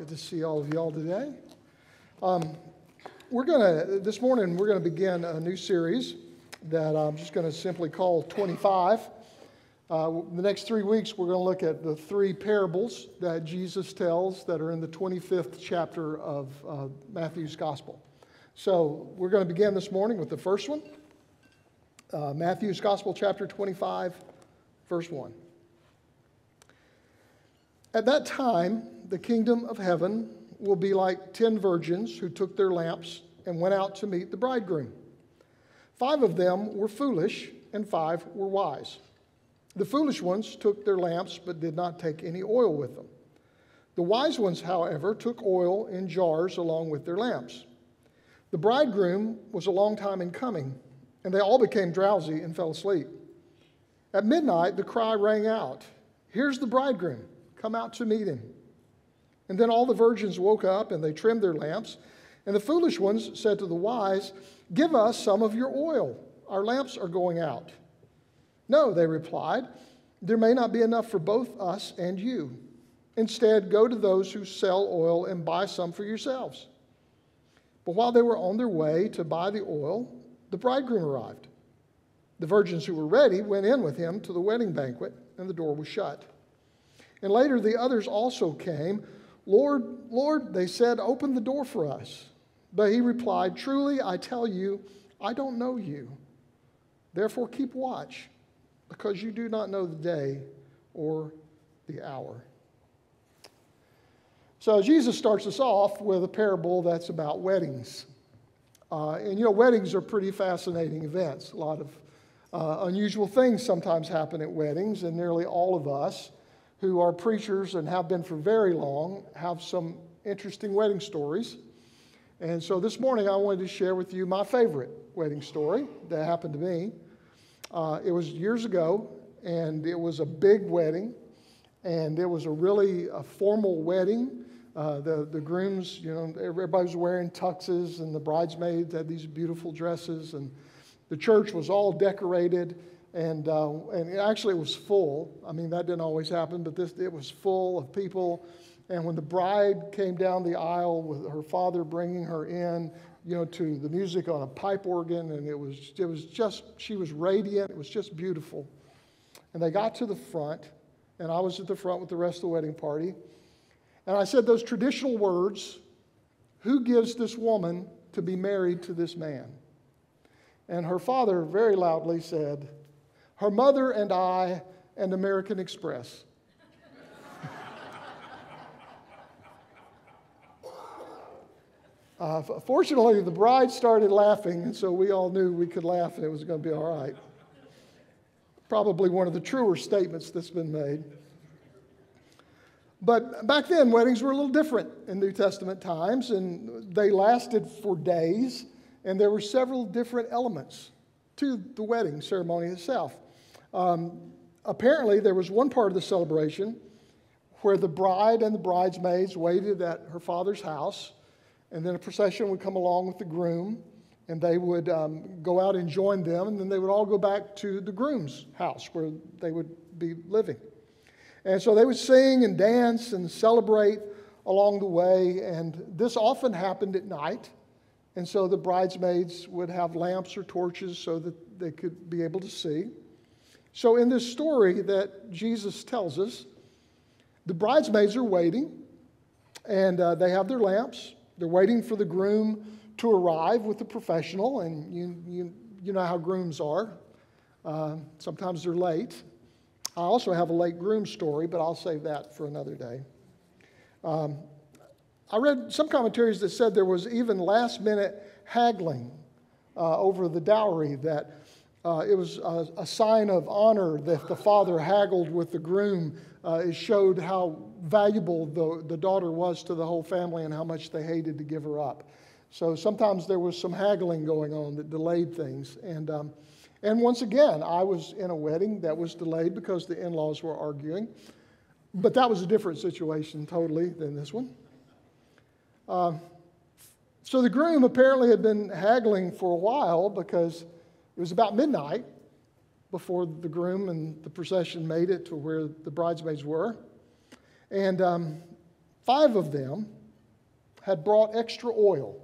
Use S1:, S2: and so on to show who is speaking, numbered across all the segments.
S1: Good to see all of y'all today. This morning, we're going to begin a new series that I'm just going to simply call 25. The next 3 weeks, we're going to look at the three parables that Jesus tells that are in the 25th chapter of Matthew's Gospel. So we're going to begin this morning with the first one, Matthew's Gospel, chapter 25, verse 1. At that time, the kingdom of heaven will be like 10 virgins who took their lamps and went out to meet the bridegroom. 5 of them were foolish, and 5 were wise. The foolish ones took their lamps but did not take any oil with them. The wise ones, however, took oil in jars along with their lamps. The bridegroom was a long time in coming, and they all became drowsy and fell asleep. At midnight, the cry rang out, "Here's the bridegroom. Come out to meet him." And then all the virgins woke up and they trimmed their lamps. And the foolish ones said to the wise, "Give us some of your oil. Our lamps are going out." "No," they replied, "there may not be enough for both us and you. Instead, go to those who sell oil and buy some for yourselves." But while they were on their way to buy the oil, the bridegroom arrived. The virgins who were ready went in with him to the wedding banquet, and the door was shut. And later the others also came. "Lord, Lord," they said, "open the door for us." But he replied, "Truly, I tell you, I don't know you. Therefore keep watch, because you do not know the day or the hour." So Jesus starts us off with a parable that's about weddings. Weddings are pretty fascinating events. A lot of unusual things sometimes happen at weddings, and nearly all of us who are preachers and have been for very long have some interesting wedding stories. And so this morning I wanted to share with you my favorite wedding story that happened to me. It was years ago, and it was a big wedding, and it was a formal wedding. The grooms, everybody was wearing tuxes, and the bridesmaids had these beautiful dresses, and the church was all decorated. And actually it was full. I mean, that didn't always happen, but it was full of people. And when the bride came down the aisle with her father bringing her in, to the music on a pipe organ, and she was radiant. It was just beautiful. And they got to the front, and I was at the front with the rest of the wedding party. And I said those traditional words, "Who gives this woman to be married to this man?" And her father very loudly said, "Her mother and I and American Express." Fortunately, the bride started laughing, and so we all knew we could laugh and it was going to be all right. Probably one of the truer statements that's been made. But back then, weddings were a little different in New Testament times, and they lasted for days, and there were several different elements to the wedding ceremony itself. Apparently, there was one part of the celebration where the bride and the bridesmaids waited at her father's house, and then a procession would come along with the groom, and they would go out and join them, and then they would all go back to the groom's house where they would be living. And so they would sing and dance and celebrate along the way, and this often happened at night. And so the bridesmaids would have lamps or torches so that they could be able to see. So in this story that Jesus tells us, the bridesmaids are waiting, and they have their lamps. They're waiting for the groom to arrive with the professional, and you know how grooms are. Sometimes they're late. I also have a late groom story, but I'll save that for another day. I read some commentaries that said there was even last-minute haggling over the dowry, that it was a sign of honor that the father haggled with the groom. It showed how valuable the daughter was to the whole family and how much they hated to give her up. So sometimes there was some haggling going on that delayed things. And once again, I was in a wedding that was delayed because the in-laws were arguing. But that was a different situation totally than this one. So the groom apparently had been haggling for a while because it was about midnight before the groom and the procession made it to where the bridesmaids were. And 5 of them had brought extra oil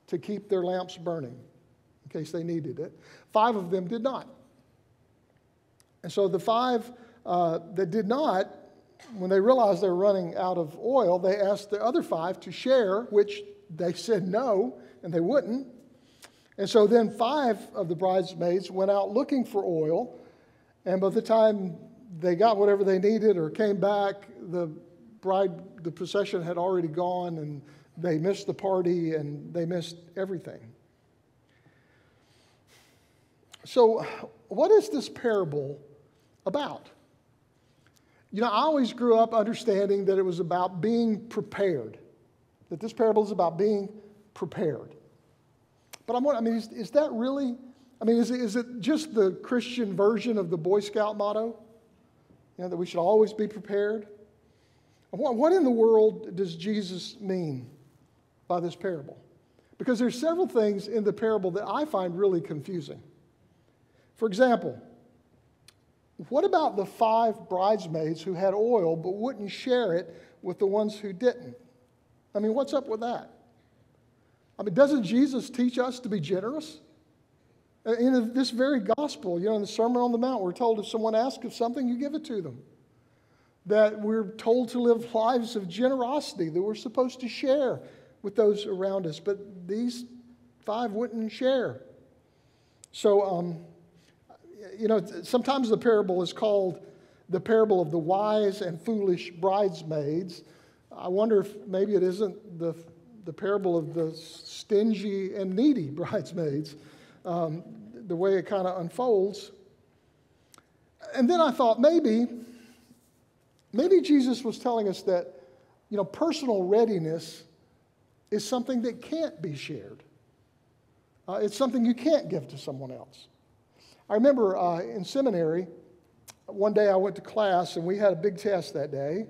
S1: to keep their lamps burning in case they needed it. 5 of them did not. And so the 5 that did not, when they realized they were running out of oil, they asked the other 5 to share, which they said no, and they wouldn't. And so then 5 of the bridesmaids went out looking for oil, and by the time they got whatever they needed or came back, the procession had already gone, and they missed the party, and they missed everything. So what is this parable about? You know, I always grew up understanding that it was about being prepared, that this parable is about being prepared. But is that really, is it just the Christian version of the Boy Scout motto? You know, that we should always be prepared? What in the world does Jesus mean by this parable? Because there's several things in the parable that I find really confusing. For example, what about the 5 bridesmaids who had oil but wouldn't share it with the ones who didn't? What's up with that? Doesn't Jesus teach us to be generous? In this very gospel, in the Sermon on the Mount, we're told if someone asks of something, you give it to them. That we're told to live lives of generosity, that we're supposed to share with those around us. But these 5 wouldn't share. So, sometimes the parable is called the parable of the wise and foolish bridesmaids. I wonder if maybe it isn't the parable of the stingy and needy bridesmaids, the way it kind of unfolds. And then I thought maybe Jesus was telling us that, personal readiness is something that can't be shared. It's something you can't give to someone else. I remember in seminary, one day I went to class and we had a big test that day.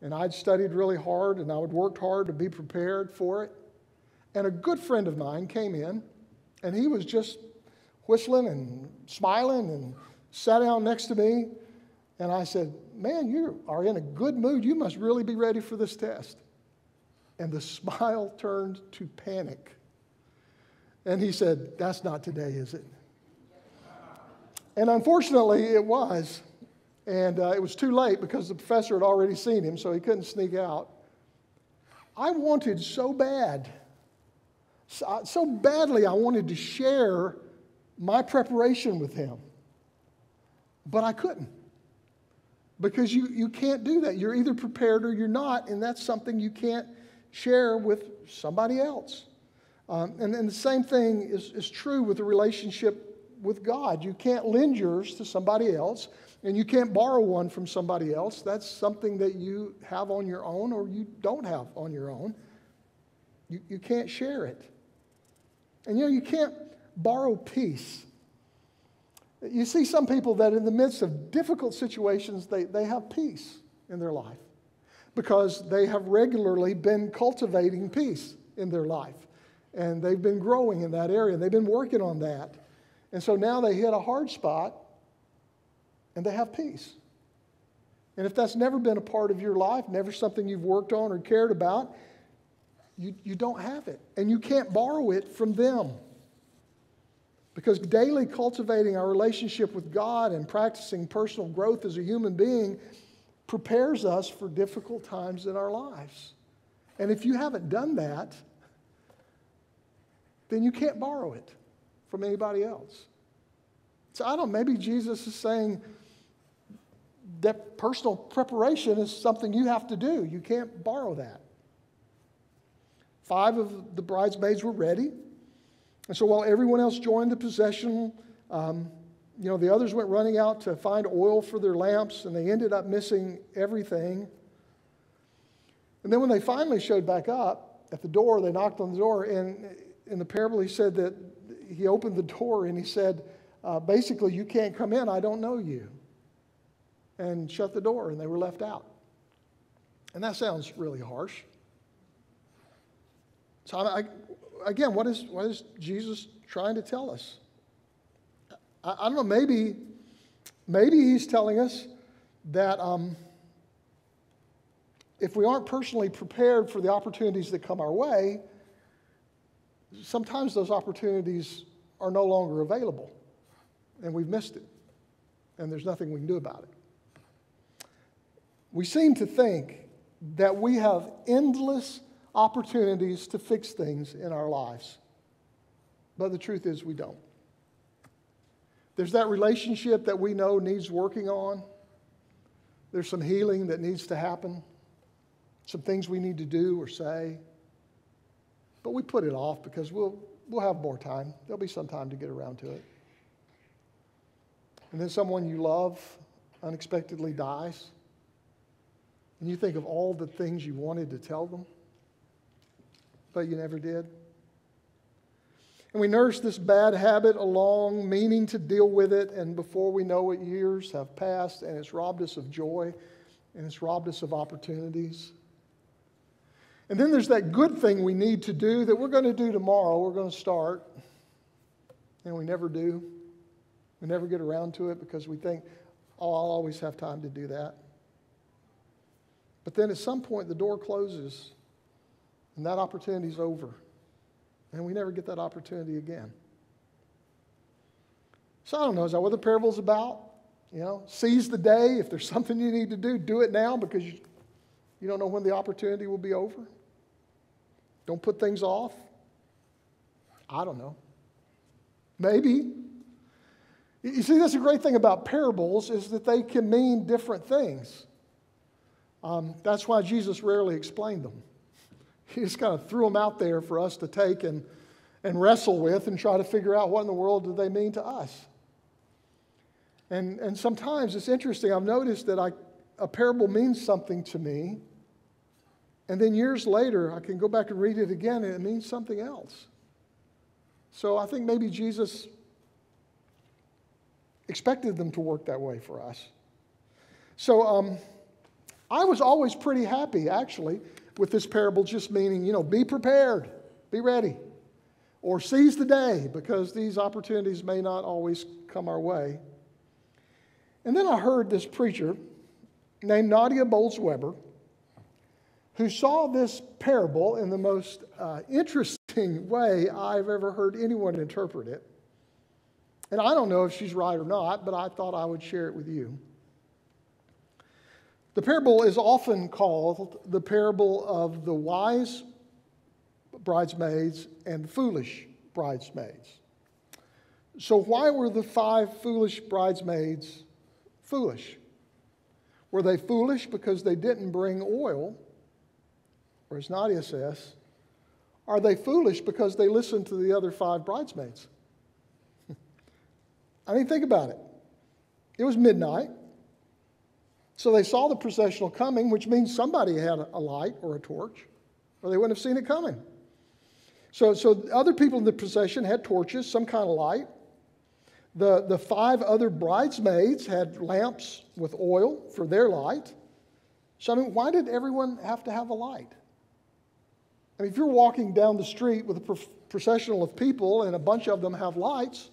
S1: And I'd studied really hard, and I had worked hard to be prepared for it. And a good friend of mine came in, and he was just whistling and smiling and sat down next to me. And I said, "Man, you are in a good mood. You must really be ready for this test." And the smile turned to panic. And he said, "That's not today, is it?" And unfortunately, it was. And it was too late because the professor had already seen him, so he couldn't sneak out. I wanted so bad, so badly I wanted to share my preparation with him. But I couldn't. Because you can't do that. You're either prepared or you're not, and that's something you can't share with somebody else. And the same thing is true with the relationship with God. You can't lend yours to somebody else. And you can't borrow one from somebody else. That's something that you have on your own or you don't have on your own. You can't share it. And you can't borrow peace. You see some people that in the midst of difficult situations, they have peace in their life because they have regularly been cultivating peace in their life. And they've been growing in that area. They've been working on that. And so now they hit a hard spot and they have peace. And if that's never been a part of your life, never something you've worked on or cared about, you don't have it. And you can't borrow it from them. Because daily cultivating our relationship with God and practicing personal growth as a human being prepares us for difficult times in our lives. And if you haven't done that, then you can't borrow it from anybody else. So maybe Jesus is saying that personal preparation is something you have to do. You can't borrow that. 5 of the bridesmaids were ready. And so while everyone else joined the procession, the others went running out to find oil for their lamps, and they ended up missing everything. And then when they finally showed back up at the door, they knocked on the door, and in the parable he said that he opened the door and he said, basically, "You can't come in, I don't know you." And shut the door, and they were left out. And that sounds really harsh. So again, what is Jesus trying to tell us? I don't know, maybe he's telling us that if we aren't personally prepared for the opportunities that come our way, sometimes those opportunities are no longer available, and we've missed it, and there's nothing we can do about it. We seem to think that we have endless opportunities to fix things in our lives, but the truth is we don't. There's that relationship that we know needs working on. There's some healing that needs to happen, some things we need to do or say, but we put it off because we'll have more time. There'll be some time to get around to it. And then someone you love unexpectedly dies, and you think of all the things you wanted to tell them, but you never did. And we nurse this bad habit along, meaning to deal with it, and before we know it, years have passed, and it's robbed us of joy, and it's robbed us of opportunities. And then there's that good thing we need to do that we're going to do tomorrow. We're going to start, and we never do. We never get around to it because we think, oh, I'll always have time to do that. But then at some point, the door closes, and that opportunity's over. And we never get that opportunity again. So I don't know, is that what the parable's about? Seize the day. If there's something you need to do it now because you don't know when the opportunity will be over. Don't put things off. I don't know. Maybe. You see, that's a great thing about parables is that they can mean different things. That's why Jesus rarely explained them. He just kind of threw them out there for us to take and wrestle with and try to figure out what in the world do they mean to us. And sometimes it's interesting. I've noticed that a parable means something to me, and then years later I can go back and read it again and it means something else. So I think maybe Jesus expected them to work that way for us. So I was always pretty happy, actually, with this parable just meaning, be prepared, be ready, or seize the day because these opportunities may not always come our way. And then I heard this preacher named Nadia Bolz-Weber who saw this parable in the most interesting way I've ever heard anyone interpret it. And I don't know if she's right or not, but I thought I would share it with you. The parable is often called the parable of the wise bridesmaids and foolish bridesmaids. So why were the 5 foolish bridesmaids foolish? Were they foolish because they didn't bring oil? Or as Nadia says, are they foolish because they listened to the other 5 bridesmaids? I mean, think about it. It was midnight. So they saw the processional coming, which means somebody had a light or a torch, or they wouldn't have seen it coming. So other people in the procession had torches, some kind of light. The 5 other bridesmaids had lamps with oil for their light. So, I mean, why did everyone have to have a light? I mean, if you're walking down the street with a processional of people and a bunch of them have lights,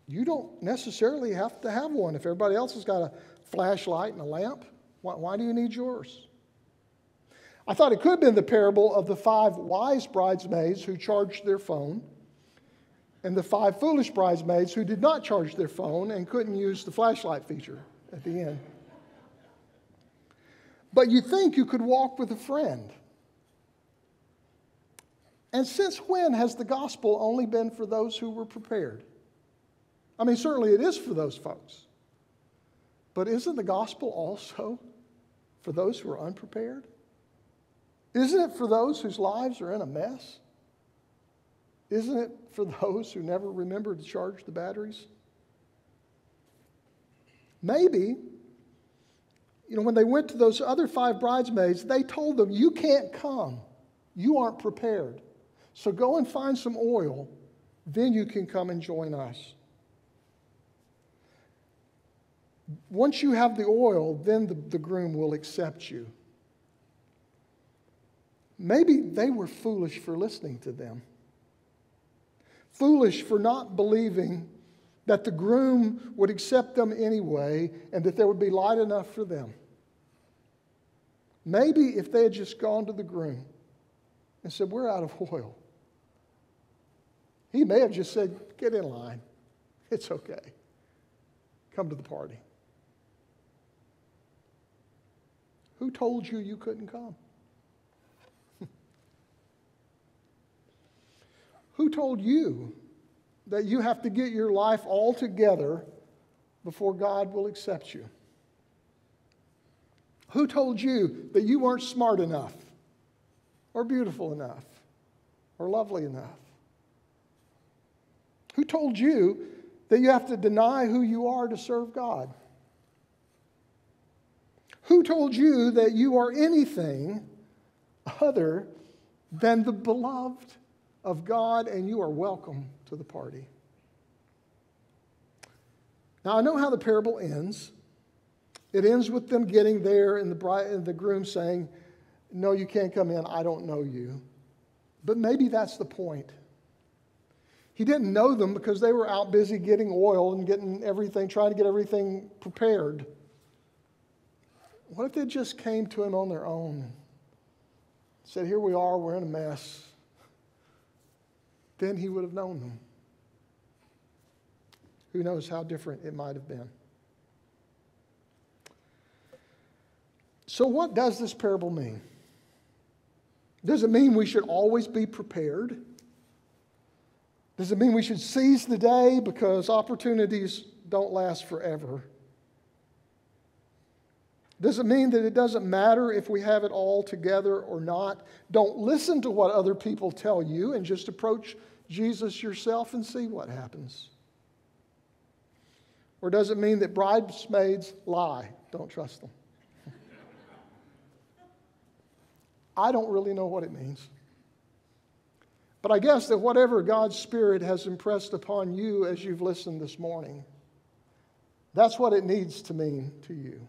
S1: you don't necessarily have to have one. If everybody else has got a flashlight and a lamp, why do you need yours? I thought it could have been the parable of the 5 wise bridesmaids who charged their phone and the 5 foolish bridesmaids who did not charge their phone and couldn't use the flashlight feature at the end. But you think you could walk with a friend. And since when has the gospel only been for those who were prepared? I mean, certainly it is for those folks. But isn't the gospel also for those who are unprepared? Isn't it for those whose lives are in a mess? Isn't it for those who never remember to charge the batteries? Maybe, when they went to those other 5 bridesmaids, they told them, you can't come. You aren't prepared. So go and find some oil. Then you can come and join us. Once you have the oil, then the groom will accept you. Maybe they were foolish for listening to them. Foolish for not believing that the groom would accept them anyway and that there would be light enough for them. Maybe if they had just gone to the groom and said, we're out of oil, he may have just said, get in line. It's okay. Come to the party. Who told you you couldn't come? Who told you that you have to get your life all together before God will accept you? Who told you that you weren't smart enough, or beautiful enough, or lovely enough? Who told you that you have to deny who you are to serve God? Who told you that you are anything other than the beloved of God and you are welcome to the party? Now, I know how the parable ends. It ends with them getting there and the groom saying, no, you can't come in. I don't know you. But maybe that's the point. He didn't know them because they were out busy getting oil and getting everything, trying to get everything prepared. What if they just came to him on their own? Said, here we are, we're in a mess. Then he would have known them. Who knows how different it might have been. So what does this parable mean? Does it mean we should always be prepared? Does it mean we should seize the day because opportunities don't last forever? Does it mean that it doesn't matter if we have it all together or not? Don't listen to what other people tell you and just approach Jesus yourself and see what happens. Or does it mean that bridesmaids lie? Don't trust them. I don't really know what it means. But I guess that whatever God's Spirit has impressed upon you as you've listened this morning, that's what it needs to mean to you,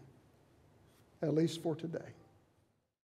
S1: at least for today.